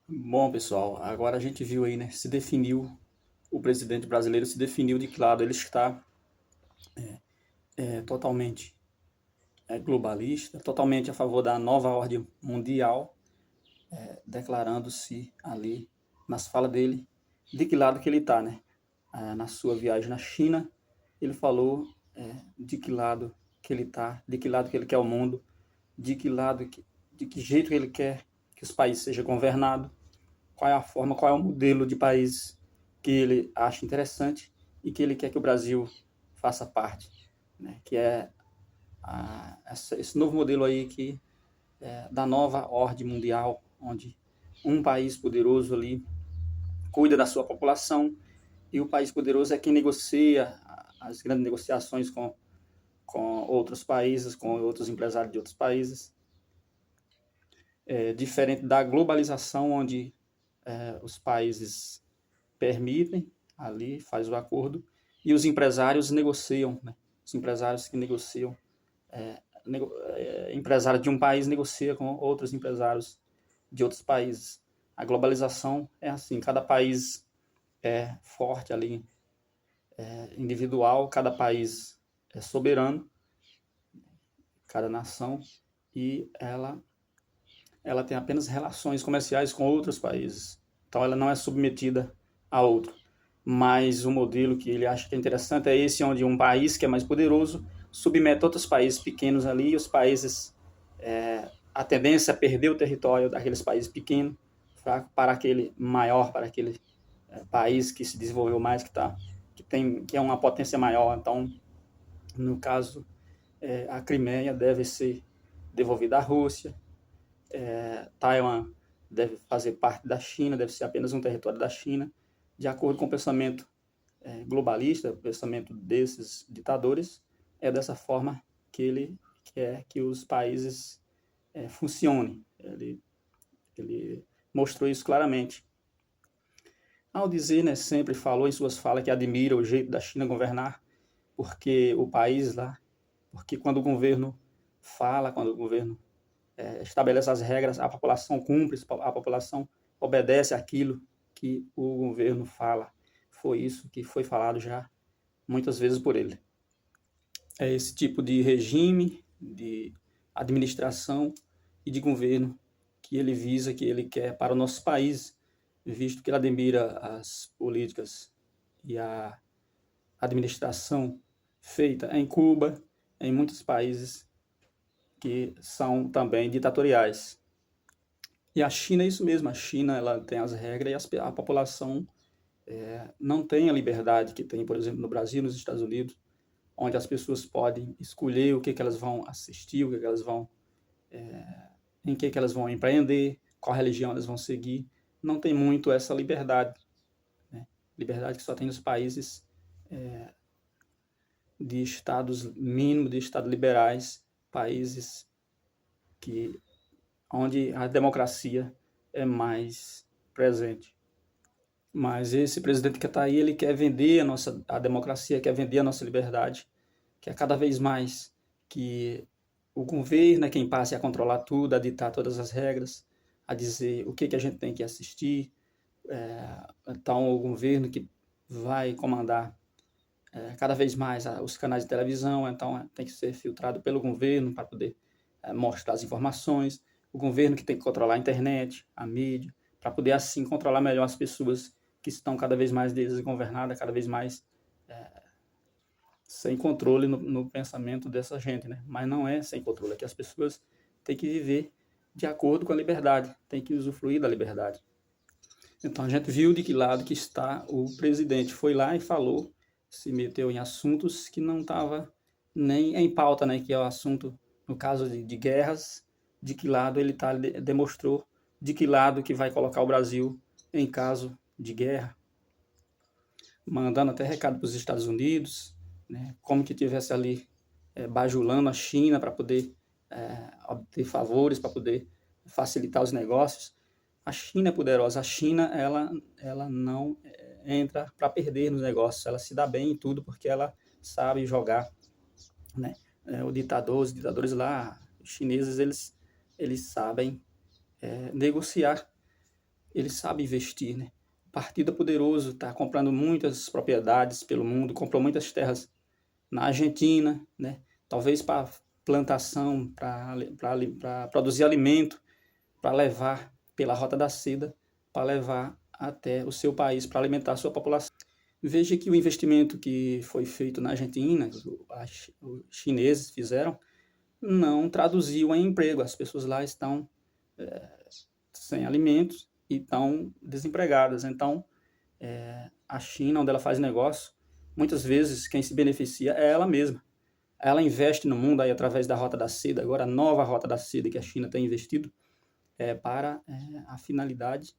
Bom, pessoal, agora a gente viu aí, né? O presidente brasileiro se definiu de que lado ele está, totalmente globalista, totalmente a favor da nova ordem mundial, declarando-se ali nas falas dele de que lado que ele está, né? Na sua viagem na China, ele falou de que lado que ele está, de que lado que ele quer o mundo, de que jeito ele quer que os países sejam governados, qual é a forma, qual é o modelo de país que ele acha interessante e que ele quer que o Brasil faça parte, né? Que é esse novo modelo aí da nova ordem mundial, onde um país poderoso ali cuida da sua população e o país poderoso é quem negocia as grandes negociações com outros países, com outros empresários de outros países. Diferente da globalização, onde os países permitem ali, faz o acordo, e os empresários negociam, né? Os empresários que negociam, empresário de um país negocia com outros empresários de outros países. A globalização é assim, cada país é forte ali, individual, cada país é soberano, cada nação, e ela tem apenas relações comerciais com outros países. Então ela não é submetida a outro. Mas o modelo que ele acha que é interessante é esse, onde um país que é mais poderoso submete outros países pequenos ali, e os países, a tendência é perder o território daqueles países pequenos para aquele maior, para aquele país que se desenvolveu mais, que é uma potência maior. Então, no caso, a Crimeia deve ser devolvida à Rússia, Taiwan deve fazer parte da China, deve ser apenas um território da China, de acordo com o pensamento globalista, o pensamento desses ditadores. É dessa forma que ele quer que os países funcionem. Ele mostrou isso claramente. Ao dizer, né, sempre falou em suas falas que admira o jeito da China governar, porque o país lá, porque quando o governo fala, quando o governo estabelece as regras, a população cumpre, a população obedece aquilo que o governo fala. Foi isso que foi falado já muitas vezes por ele. É esse tipo de regime, de administração e de governo que ele visa, que ele quer para o nosso país, visto que ele admira as políticas e a administração feita em Cuba, em muitos países que são também ditatoriais. E a China é isso mesmo, a China ela tem as regras e a população não tem a liberdade que tem, por exemplo, no Brasil, nos Estados Unidos, onde as pessoas podem escolher o que elas vão assistir, o que elas vão, em que elas vão empreender, qual religião elas vão seguir. Não tem muito essa liberdade, né? Liberdade que só tem nos países de estados mínimos, de estados liberais, países que onde a democracia é mais presente. Mas esse presidente que está aí, ele quer vender a democracia, quer vender a nossa liberdade, quer cada vez mais que o governo é quem passe a controlar tudo, a ditar todas as regras, a dizer o que a gente tem que assistir. Então, o governo que vai comandar cada vez mais os canais de televisão, então tem que ser filtrado pelo governo para poder mostrar as informações. O governo que tem que controlar a internet, a mídia, para poder assim controlar melhor as pessoas que estão cada vez mais desgovernadas, cada vez mais sem controle no pensamento dessa gente, né? Mas não é sem controle, é que as pessoas têm que viver de acordo com a liberdade, têm que usufruir da liberdade. Então a gente viu de que lado que está o presidente. Foi lá e falou, se meteu em assuntos que não estava nem em pauta, né? Que é o assunto, no caso de guerras, de que lado ele tá, demonstrou de que lado que vai colocar o Brasil em caso de guerra, mandando até recado para os Estados Unidos, né? Como que tivesse ali bajulando a China para poder obter favores, para poder facilitar os negócios. A China é poderosa, a China ela não entra para perder nos negócios, ela se dá bem em tudo porque ela sabe jogar, né? Os ditadores lá, os chineses, eles sabem negociar ele sabe investir, né? O partido é poderoso, está comprando muitas propriedades pelo mundo, comprou muitas terras na Argentina, né? Talvez para plantação, para produzir alimento, para levar pela Rota da Seda, para levar até o seu país, para alimentar a sua população. Veja que o investimento que foi feito na Argentina, os chineses fizeram, não traduziu em emprego. As pessoas lá estão sem alimentos e estão desempregadas. Então, a China, onde ela faz negócio, muitas vezes quem se beneficia é ela mesma. Ela investe no mundo aí através da Rota da Seda, agora a nova Rota da Seda que a China tem investido, para a finalidade,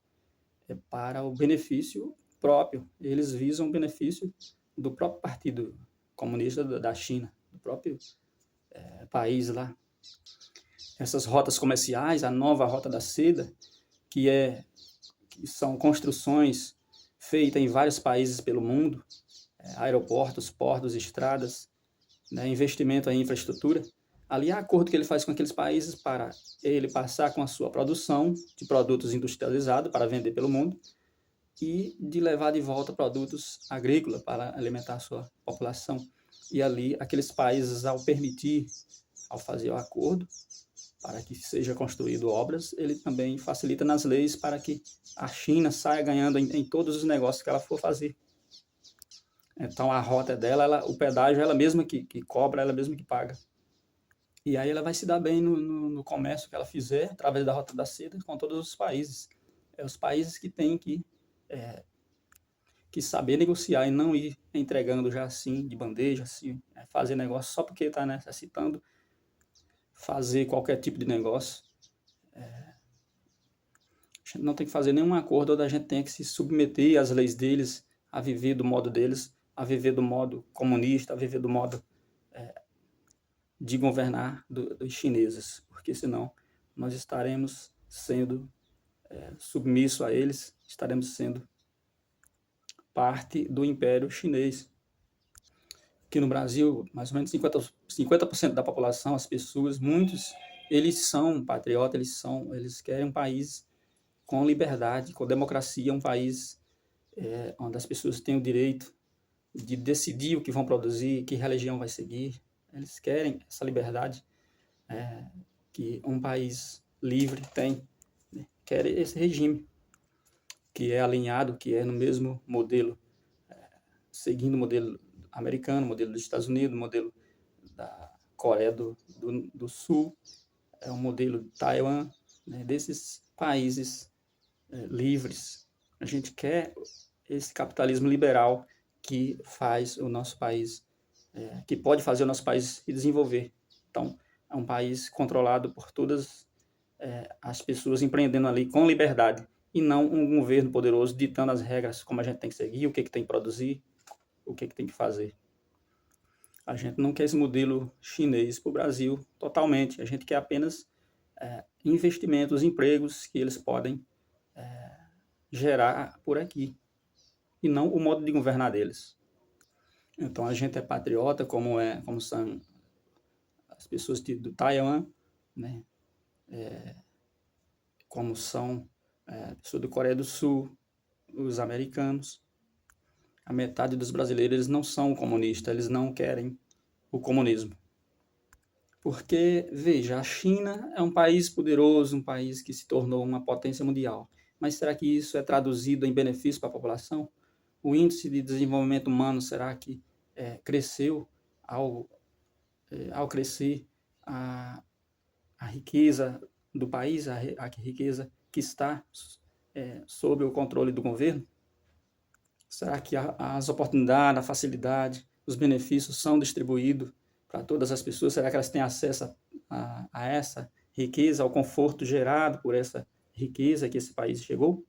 para o benefício próprio. Eles visam o benefício do próprio Partido Comunista da China, do próprio país lá. Essas rotas comerciais, a nova Rota da Seda, que são construções feitas em vários países pelo mundo, aeroportos, portos, estradas, né, investimento em infraestrutura. Ali há acordo que ele faz com aqueles países para ele passar com a sua produção de produtos industrializados para vender pelo mundo e de levar de volta produtos agrícolas para alimentar a sua população. E ali, aqueles países, ao permitir, ao fazer o acordo para que seja construído obras, ele também facilita nas leis para que a China saia ganhando em todos os negócios que ela for fazer. Então, a rota dela, o pedágio, ela mesma que cobra, ela mesma que paga. E aí ela vai se dar bem no comércio que ela fizer, através da Rota da Seda, com todos os países. Os países que têm que saber negociar e não ir entregando já assim, de bandeja, assim, fazer negócio só porque está necessitando fazer qualquer tipo de negócio. A gente não tem que fazer nenhum acordo onde a gente tenha que se submeter às leis deles, a viver do modo deles, a viver do modo comunista, a viver do modo de governar dos chineses, porque senão nós estaremos sendo submissos a eles, estaremos sendo parte do Império Chinês. Aqui no Brasil, mais ou menos 50% da população, as pessoas, muitos, eles são patriotas, eles querem um país com liberdade, com democracia, um país onde as pessoas têm o direito de decidir o que vão produzir, que religião vai seguir. Eles querem essa liberdade que um país livre tem, né? Quer esse regime que é alinhado, que é no mesmo modelo, seguindo o modelo americano, modelo dos Estados Unidos, modelo da Coreia do Sul, o modelo de Taiwan, né? Desses países livres. A gente quer esse capitalismo liberal que faz o nosso país, que pode fazer o nosso país se desenvolver. Então, é um país controlado por todas as pessoas empreendendo ali com liberdade, e não um governo poderoso ditando as regras, como a gente tem que seguir, o que tem que produzir, o que tem que fazer. A gente não quer esse modelo chinês para o Brasil totalmente. A gente quer apenas investimentos, empregos que eles podem gerar por aqui, e não o modo de governar deles. Então a gente é patriota, como são as pessoas do Taiwan, né? Como são pessoas da Coreia do Sul, os americanos. A metade dos brasileiros, eles não são comunistas, eles não querem o comunismo. Porque, veja, a China é um país poderoso, um país que se tornou uma potência mundial. Mas será que isso é traduzido em benefício para a população? O índice de desenvolvimento humano, será que cresceu ao crescer a riqueza do país, a riqueza que está sob o controle do governo? Será que as oportunidades, a facilidade, os benefícios são distribuídos para todas as pessoas? Será que elas têm acesso a essa riqueza, ao conforto gerado por essa riqueza que esse país chegou?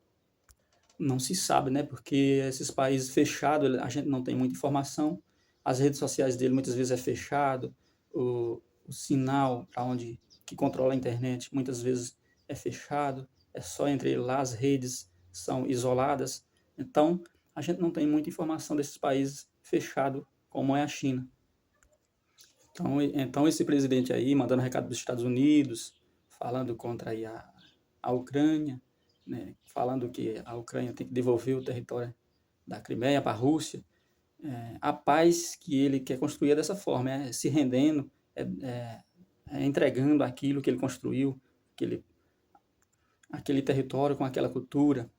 Não se sabe, né? Porque esses países fechados, a gente não tem muita informação. As redes sociais dele muitas vezes é fechado, o sinal para onde que controla a internet muitas vezes é fechado, é só entre ele lá, as redes são isoladas. Então, a gente não tem muita informação desses países fechados, como é a China. Então esse presidente aí, mandando recado dos Estados Unidos, falando contra aí a Ucrânia, né, falando que a Ucrânia tem que devolver o território da Crimeia para a Rússia. A paz que ele quer construir é dessa forma, é se rendendo, entregando aquilo que ele construiu, aquele território com aquela cultura.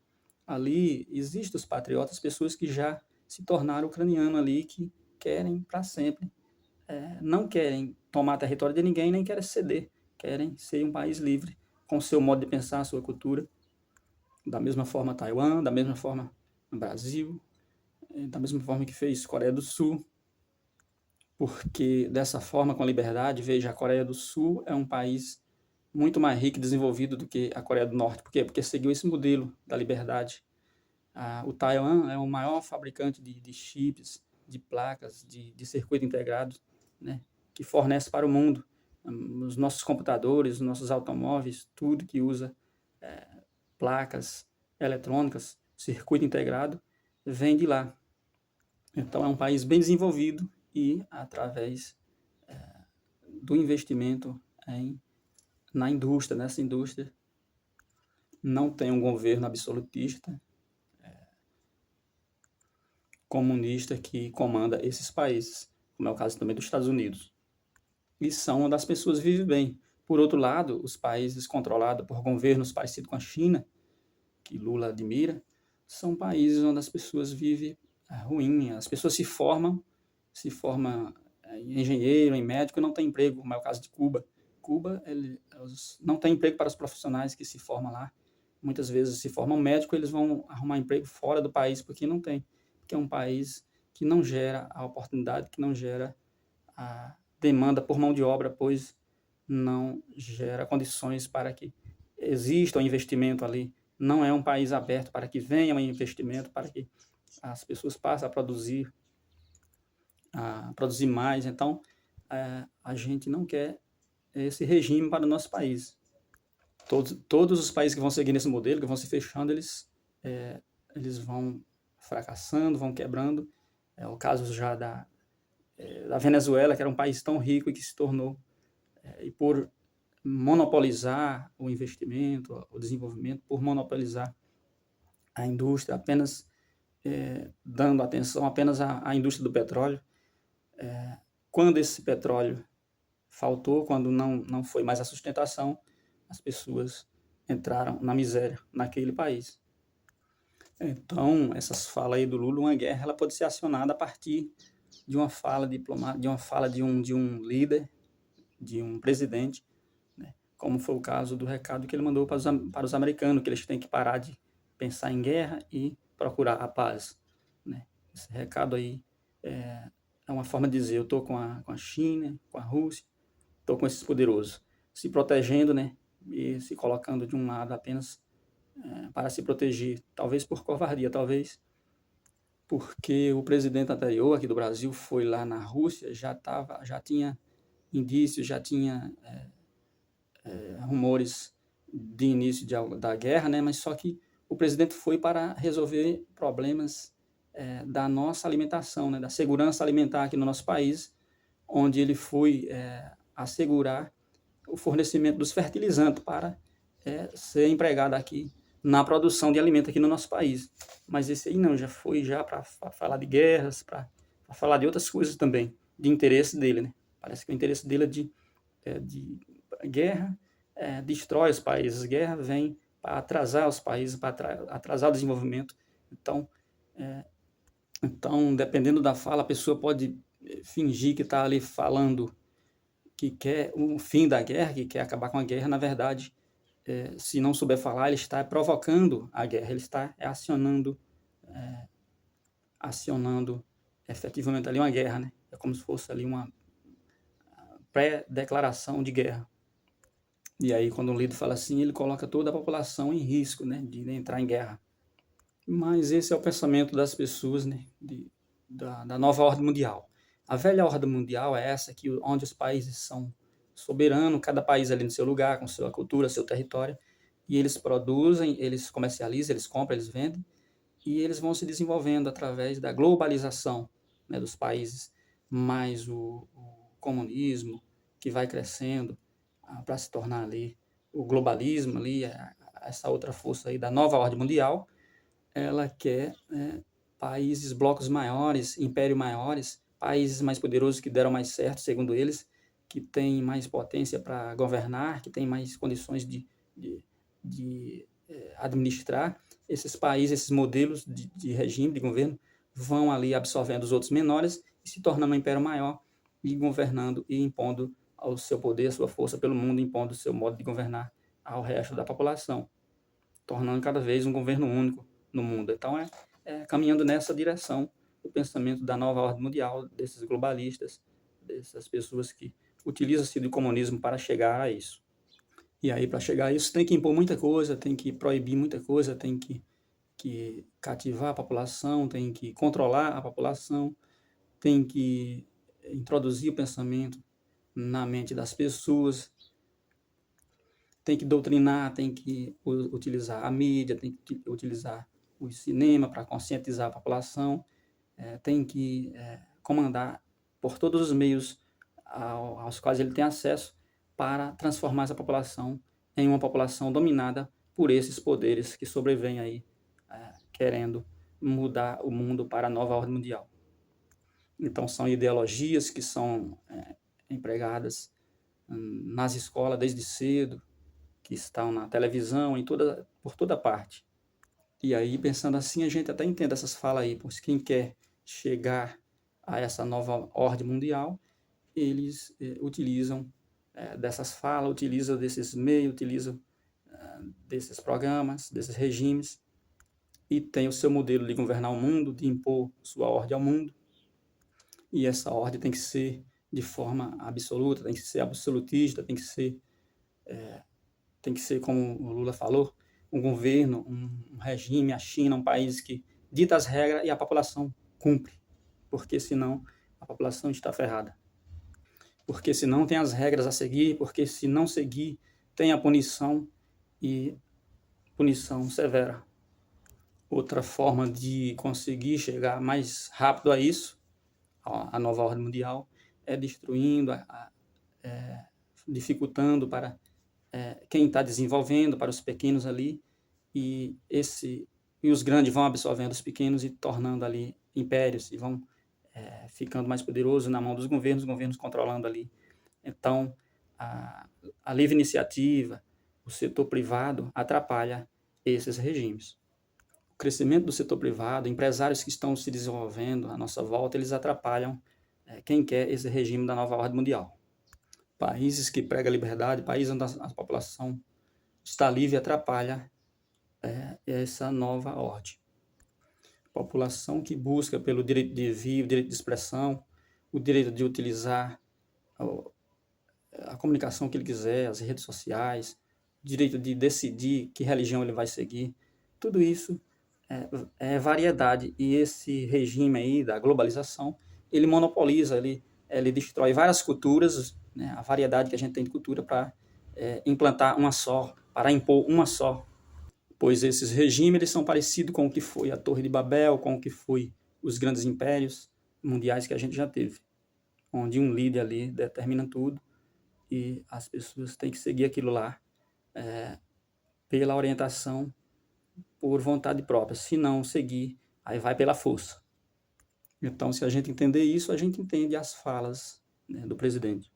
Ali existem os patriotas, pessoas que já se tornaram ucranianos ali, que querem para sempre, não querem tomar território de ninguém, nem querem ceder, querem ser um país livre, com o seu modo de pensar, a sua cultura. Da mesma forma Taiwan, da mesma forma o Brasil, da mesma forma que fez Coreia do Sul, porque dessa forma, com a liberdade, veja, a Coreia do Sul é um país muito mais rico e desenvolvido do que a Coreia do Norte. Por quê? Porque seguiu esse modelo da liberdade. O Taiwan é o maior fabricante de chips, de placas, de circuito integrado, né, que fornece para o mundo. Os nossos computadores, os nossos automóveis, tudo que usa placas eletrônicas, circuito integrado, vem de lá. Então é um país bem desenvolvido e através do investimento na indústria, nessa indústria, não tem um governo absolutista, comunista que comanda esses países, como é o caso também dos Estados Unidos. E são onde as pessoas vivem bem. Por outro lado, os países controlados por governos parecidos com a China, que Lula admira, são países onde as pessoas vivem ruim, as pessoas se formam em engenheiro, em médico, e não tem emprego, como é o caso de Cuba. Cuba não tem emprego para os profissionais que se formam lá. Muitas vezes se formam médico, eles vão arrumar emprego fora do país, porque não tem. Porque é um país que não gera a oportunidade, que não gera a demanda por mão de obra, pois não gera condições para que exista um investimento ali. Não é um país aberto para que venha um investimento, para que as pessoas passem a produzir mais. Então, a gente não quer esse regime para o nosso país. Todos os países que vão seguir nesse modelo, que vão se fechando, eles vão fracassando, vão quebrando. É o caso já da Venezuela, que era um país tão rico e que se tornou, e por monopolizar o investimento, o desenvolvimento, por monopolizar a indústria, apenas dando atenção apenas à indústria do petróleo. Quando esse petróleo faltou, quando não foi mais a sustentação, as pessoas entraram na miséria naquele país. Então, essas falas aí do Lula, uma guerra, ela pode ser acionada a partir de uma fala diplomática, de uma fala de um líder, de um presidente, né? Como foi o caso do recado que ele mandou para os americanos, que eles têm que parar de pensar em guerra e procurar a paz, né? Esse recado aí é uma forma de dizer, eu estou com a China, com a Rússia, estou com esses poderosos, se protegendo, né? E se colocando de um lado apenas para se proteger, talvez por covardia, talvez porque o presidente anterior aqui do Brasil foi lá na Rússia, já tinha indícios, já tinha rumores de início da guerra, né? Mas só que o presidente foi para resolver problemas da nossa alimentação, né? Da segurança alimentar aqui no nosso país, onde ele foi assegurar o fornecimento dos fertilizantes para ser empregado aqui na produção de alimento aqui no nosso país. Mas esse aí não, já foi já para falar de guerras, para falar de outras coisas também, de interesse dele, né? Parece que o interesse dele é de guerra, destrói os países, guerra vem para atrasar os países, para atrasar o desenvolvimento. Então, dependendo da fala, a pessoa pode fingir que está ali falando que quer o fim da guerra, que quer acabar com a guerra. Na verdade, se não souber falar, ele está provocando a guerra, ele está acionando efetivamente ali uma guerra, né? É como se fosse ali uma pré-declaração de guerra. E aí, quando um líder fala assim, ele coloca toda a população em risco, né, de entrar em guerra. Mas esse é o pensamento das pessoas, né, da nova ordem mundial. A velha ordem mundial é essa, onde os países são soberanos, cada país ali no seu lugar, com sua cultura, seu território, e eles produzem, eles comercializam, eles compram, eles vendem, e eles vão se desenvolvendo através da globalização, né, dos países, mais o comunismo, que vai crescendo para se tornar ali o globalismo, ali, essa outra força aí da nova ordem mundial, ela quer países, blocos maiores, impérios maiores, países mais poderosos que deram mais certo, segundo eles, que têm mais potência para governar, que têm mais condições de administrar. Esses países, esses modelos de regime, de governo, vão ali absorvendo os outros menores e se tornando um império maior e governando e impondo o seu poder, a sua força pelo mundo, impondo o seu modo de governar ao resto da população, tornando cada vez um governo único no mundo. Então, caminhando nessa direção o pensamento da nova ordem mundial, desses globalistas, dessas pessoas que utilizam-se do comunismo para chegar a isso. E aí, para chegar a isso, tem que impor muita coisa, tem que proibir muita coisa, tem que cativar a população, tem que controlar a população, tem que introduzir o pensamento na mente das pessoas, tem que doutrinar, tem que utilizar a mídia, tem que utilizar o cinema para conscientizar a população, tem que comandar por todos os meios aos quais ele tem acesso para transformar essa população em uma população dominada por esses poderes que sobrevêm aí, querendo mudar o mundo para a nova ordem mundial. Então, são ideologias que são empregadas nas escolas desde cedo, que estão na televisão, por toda parte. E aí, pensando assim, a gente até entende essas falas aí, pois quem quer chegar a essa nova ordem mundial, eles utilizam dessas falas, utilizam desses meios, utilizam desses programas, desses regimes, e tem o seu modelo de governar o mundo, de impor sua ordem ao mundo, e essa ordem tem que ser de forma absoluta, tem que ser absolutista, tem que ser como o Lula falou, um governo, um regime, a China, um país que dita as regras e a população cumpre, porque senão a população está ferrada. Porque senão tem as regras a seguir, porque se não seguir, tem a punição e punição severa. Outra forma de conseguir chegar mais rápido a isso, a nova ordem mundial, é destruindo, dificultando para quem está desenvolvendo, para os pequenos ali, e os grandes vão absorvendo os pequenos e tornando ali impérios, e vão ficando mais poderosos na mão dos governos controlando ali. Então, a livre iniciativa, o setor privado atrapalha esses regimes. O crescimento do setor privado, empresários que estão se desenvolvendo à nossa volta, eles atrapalham quem quer esse regime da nova ordem mundial. Países que pregam a liberdade, países onde a população está livre, atrapalha essa nova ordem. População que busca pelo direito de vir, o direito de expressão, o direito de utilizar a comunicação que ele quiser, as redes sociais, o direito de decidir que religião ele vai seguir, tudo isso é variedade, e esse regime aí da globalização, ele monopoliza, ele destrói várias culturas, né, a variedade que a gente tem de cultura para implantar uma só, para impor uma só, pois esses regimes eles são parecidos com o que foi a Torre de Babel, com o que foi os grandes impérios mundiais que a gente já teve, onde um líder ali determina tudo e as pessoas têm que seguir aquilo lá pela orientação, por vontade própria. Se não seguir, aí vai pela força. Então, se a gente entender isso, a gente entende as falas, né, do presidente.